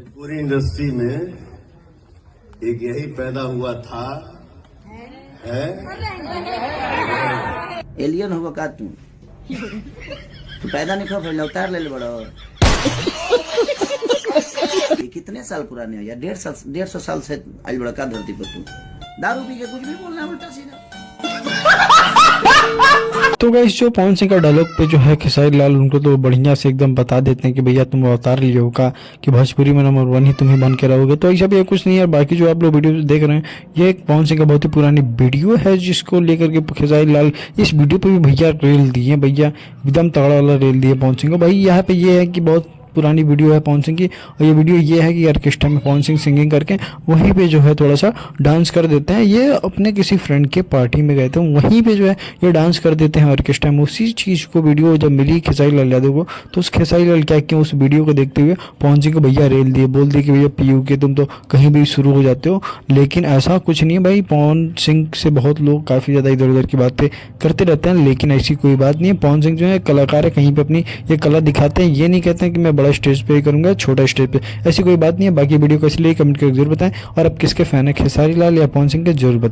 पूरी इंडस्ट्री में एक यही पैदा हुआ था है एलियन होगा का तू पैदा नहीं खा फिर अवतार ले बड़ो। ये कितने साल पुराने हो या 150 साल से आज बड़ा का धरती पर तू दारू पी के कुछ भी बोलना है उल्टा सीधा। तो गाइस जो पवन सिंह का डायलॉग पे जो है खेसारी लाल उनको तो बढ़िया से एकदम बता देते हैं कि भैया तुम अवतार लिए हो का कि भोजपुरी में नंबर 1 ही तुम ही बन के रहोगे। तो ऐसा भी कुछ नहीं है। बाकी जो आप लोग वीडियो देख रहे हैं ये एक पवन सिंह का बहुत ही पुरानी वीडियो है जिसको लेकर के खेसारी लाल इस वीडियो पे भी भैया रेल दिए, भैया एकदम तगड़ा वाला रेल दिए पवन सिंह को। भाई यहाँ पे ये है कि बहुत पुरानी वीडियो है पवन सिंह की और ये वीडियो ये है कि ऑर्केस्ट्रा में पवन सिंह सिंगिंग करके वहीं पे जो है थोड़ा सा डांस कर देते हैं। ये अपने किसी फ्रेंड के पार्टी में गए थे वहीं पे जो है ये डांस कर देते हैं ऑर्केस्ट्रा में। उसी चीज़ को वीडियो जब मिली खेसारी लाल यादव को तो उस खेसारी लाल क्या किया उस वीडियो को देखते हुए पवन सिंह को भैया रेल दिए, बोल दिए कि भैया पीयू के तुम तो कहीं भी शुरू हो जाते हो। लेकिन ऐसा कुछ नहीं भाई, पवन सिंह से बहुत लोग काफ़ी ज़्यादा इधर उधर की बातें करते रहते हैं लेकिन ऐसी कोई बात नहीं है। पवन सिंह जो है कलाकार है, कहीं पर अपनी ये कला दिखाते हैं। ये नहीं कहते हैं कि मैं बड़ा स्टेज पे करूँगा छोटा स्टेज पे, ऐसी कोई बात नहीं है। बाकी वीडियो को इसलिए कमेंट करके जरूर बताएं और अब किसके फैन है खेसारी लाल या पवन सिंह के जरूर बताएं।